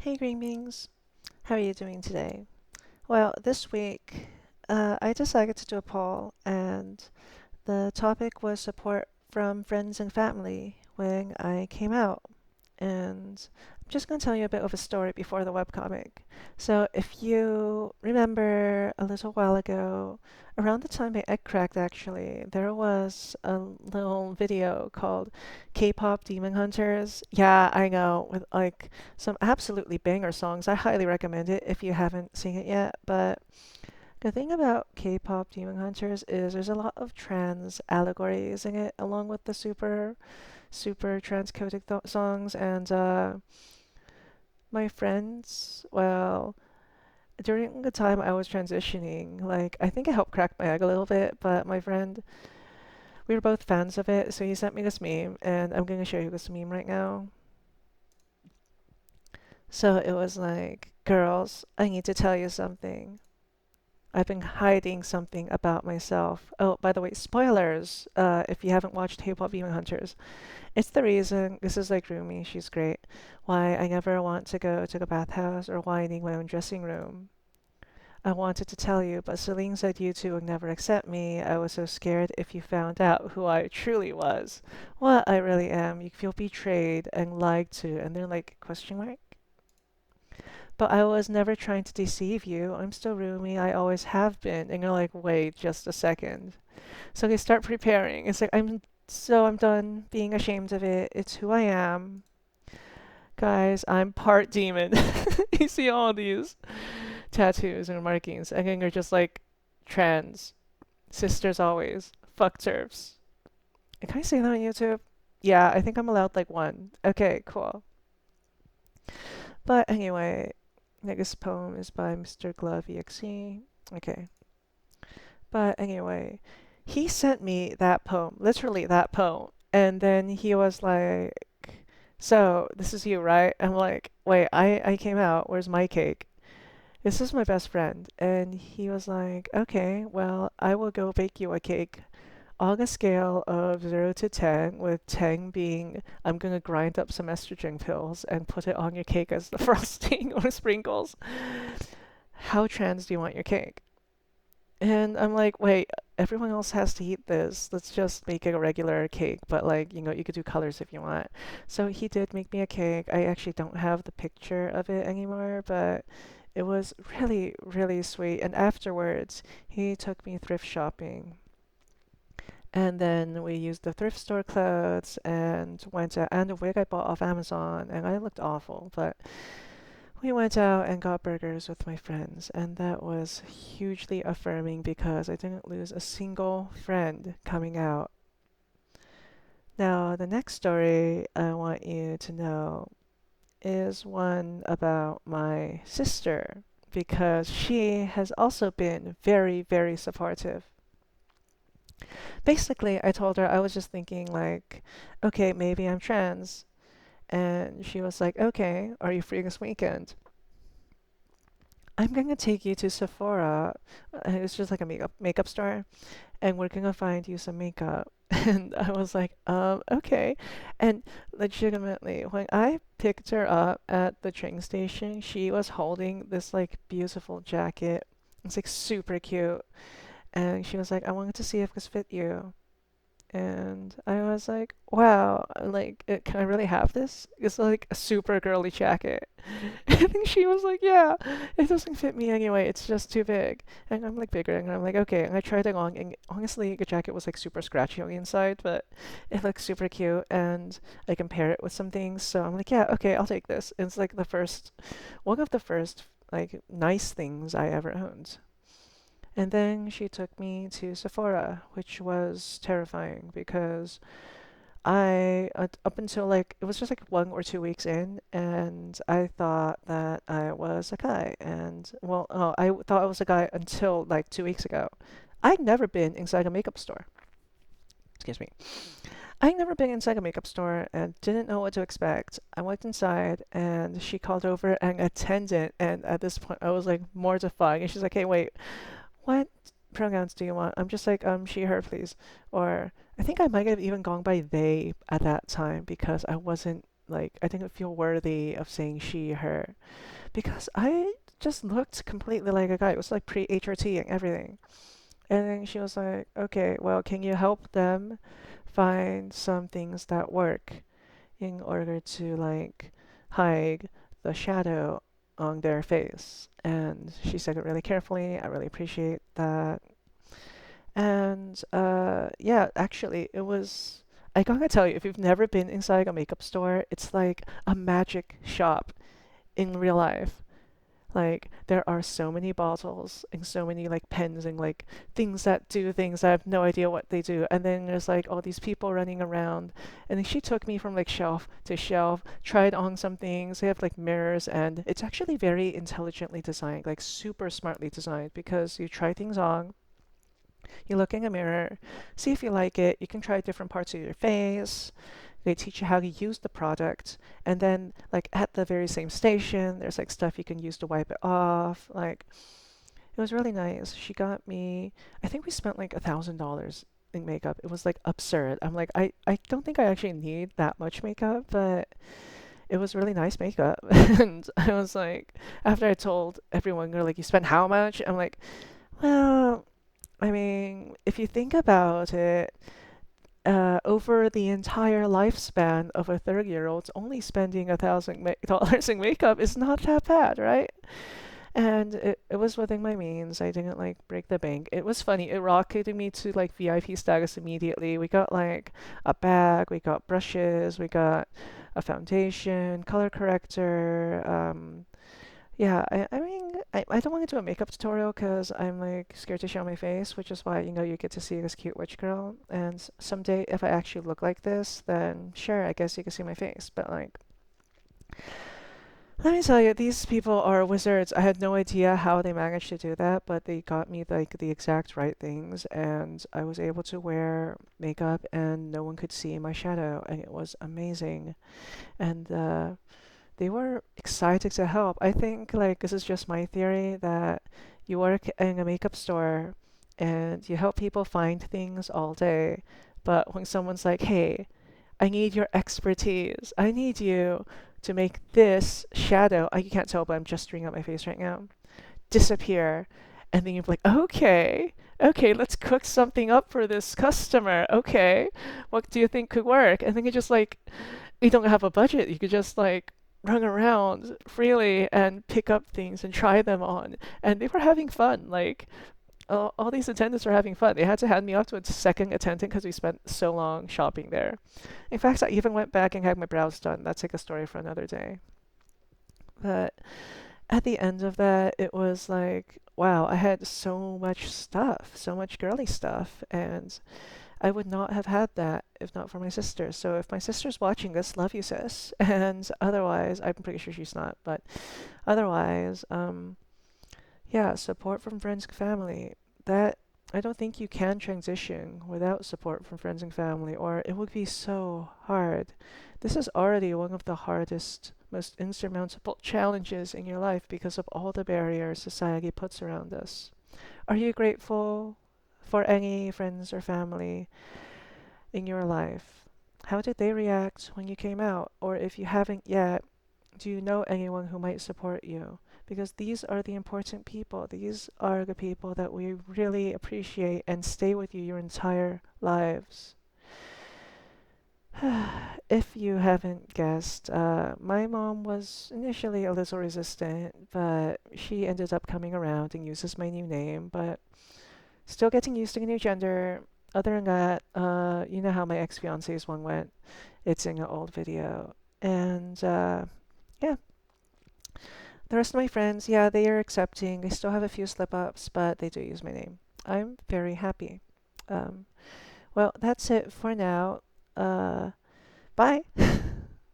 Hey Green Beans, how are you doing today? Well, this week I decided to do a poll, and the topic was support from friends and family when I came out. And I'm just going to tell you a bit of a story before the webcomic. So, if you remember a little while ago, around the time my egg cracked, actually, there was a little video called K-pop Demon Hunters. Yeah, I know, with like some absolutely banger songs. I highly recommend it if you haven't seen it yet. But the thing about K-pop Demon Hunters is there's a lot of trans allegories in it, along with the super transcoded songs. And my friends, well, during the time I was transitioning, like I think it helped crack my egg a little bit, but my friend, we were both fans of it, so he sent me this meme, and I'm gonna show you this meme right now. So it was like, girls, I need to tell you something. I've been hiding something about myself. Oh, by the way, spoilers, if you haven't watched K-pop Demon Hunters. It's the reason, this is like Rumi, she's great, why I never want to go to the bathhouse or why I need my own dressing room. I wanted to tell you, but Celine said you two would never accept me. I was so scared if you found out who I truly was. What I really am. You feel betrayed and lied to, and they're like, question mark? But I was never trying to deceive you. I'm still Rumi. I always have been. And you're like, wait, just a second. So they start preparing. It's like, I'm done being ashamed of it. It's who I am. Guys, I'm part demon. You see all these tattoos and markings, and then they're just like trans sisters always. Fuck turfs. Can I say that on YouTube? Yeah, I think I'm allowed like one. Okay, cool. But anyway, next poem is by Mr. Glove EXE. Okay. But anyway, he sent me that poem, literally that poem. And then he was like, so this is you, right? I'm like, wait, I came out. Where's my cake? This is my best friend. And he was like, okay, well, I will go bake you a cake on a scale of 0 to 10, with 10 being I'm going to grind up some estrogen pills and put it on your cake as the frosting or sprinkles. How trans do you want your cake? And I'm like, wait, everyone else has to eat this. Let's just make it a regular cake, but like, you could do colors if you want. So he did make me a cake. I actually don't have the picture of it anymore, but it was really, really sweet. And afterwards, he took me thrift shopping. And then we used the thrift store clothes and went out, and the wig I bought off Amazon, and I looked awful, but we went out and got burgers with my friends, and that was hugely affirming because I didn't lose a single friend coming out. Now, the next story I want you to know is one about my sister because she has also been very, very supportive. Basically, I told her I was just thinking, like, okay, maybe I'm trans. And she was like, okay, are you free this weekend? I'm going to take you to Sephora. It's just like a makeup store, and we're gonna find you some makeup. And I was like, okay. And legitimately, when I picked her up at the train station, she was holding this like beautiful jacket. It's like super cute. And she was like, I wanted to see if this fit you. And I was like, wow, like, can I really have this? It's like a super girly jacket. And she was like, yeah, it doesn't fit me anyway. It's just too big. And I'm like bigger. And I'm like, okay. And I tried it on. And honestly, the jacket was like super scratchy on the inside, but it looks super cute. And I compare it with some things. So I'm like, yeah, okay, I'll take this. And it's like one of the first like nice things I ever owned. And then she took me to Sephora, which was terrifying because up until like, it was just like 1 or 2 weeks in, and I thought that I was a guy. And, well, oh, I thought I was a guy until like 2 weeks ago. I'd never been inside a makeup store. Excuse me. I'd never been inside a makeup store and didn't know what to expect. I went inside and she called over an attendant, and at this point I was like mortified. And she's like, hey, wait, what pronouns do you want? I'm just like, she, her, please. Or I think I might have even gone by they at that time because I wasn't like I didn't feel worthy of saying she, her, because I just looked completely like a guy. It was like pre-HRT and everything. And then she was like, okay, well, can you help them find some things that work in order to like hide the shadow on their face? And she said it really carefully. I really appreciate that. And yeah, actually, it was. I gotta tell you, if you've never been inside a makeup store, it's like a magic shop in real life. Like there are so many bottles and so many like pens and like things that do things I have no idea what they do. And then there's like all these people running around. And then she took me from like shelf to shelf, tried on some things. They have like mirrors and it's actually very intelligently designed, like super smartly designed because you try things on, you look in a mirror, see if you like it. You can try different parts of your face. They teach you how to use the product. And then, like, at the very same station, there's like stuff you can use to wipe it off. Like, it was really nice. She got me, I think we spent like $1,000 in makeup. It was like absurd. I'm like, I don't think I actually need that much makeup, but it was really nice makeup. And I was like, after I told everyone, they're like, you spent how much? I'm like, well, I mean, if you think about it, over the entire lifespan of a 30-year-old, only spending $1,000 in makeup is not that bad, right? And it was within my means. I didn't like break the bank. It was funny. It rocketed me to like VIP status immediately. We got like a bag, we got brushes, we got a foundation, color corrector, yeah, I mean, I don't want to do a makeup tutorial because I'm like scared to show my face, which is why, you get to see this cute witch girl. And someday, if I actually look like this, then sure, I guess you can see my face. But like, let me tell you, these people are wizards. I had no idea how they managed to do that, but they got me like the exact right things, and I was able to wear makeup and no one could see my shadow, and it was amazing. And they were excited to help. I think like this is just my theory that you work in a makeup store and you help people find things all day, but when someone's like, "Hey, I need your expertise. I need you to make this shadow," you can't tell, but I'm gesturing at my face right now, disappear. And then you're like, "Okay, okay, let's cook something up for this customer. Okay, what do you think could work?" And then you just like you don't have a budget. You could just like run around freely and pick up things and try them on. And they were having fun. Like all these attendants were having fun. They had to hand me off to a second attendant because we spent so long shopping there. In fact, I even went back and had my brows done. That's like a story for another day. But at the end of that, it was like, wow, I had so much stuff, so much girly stuff, and I would not have had that if not for my sister. So if my sister's watching this, love you, sis. And otherwise, I'm pretty sure she's not, but otherwise, yeah, support from friends and family. That I don't think you can transition without support from friends and family, or it would be so hard. This is already one of the hardest, most insurmountable challenges in your life because of all the barriers society puts around us. Are you grateful for any friends or family in your life? How did they react when you came out? Or if you haven't yet, do you know anyone who might support you? Because these are the important people. These are the people that we really appreciate and stay with you your entire lives. If you haven't guessed, my mom was initially a little resistant, but she ended up coming around and uses my new name, but still getting used to the new gender. Other than that, you know how my ex-fiance's one went. It's in an old video. And yeah, the rest of my friends, yeah, they are accepting. They still have a few slip-ups, but they do use my name. I'm very happy. Um, well, that's it for now. Bye.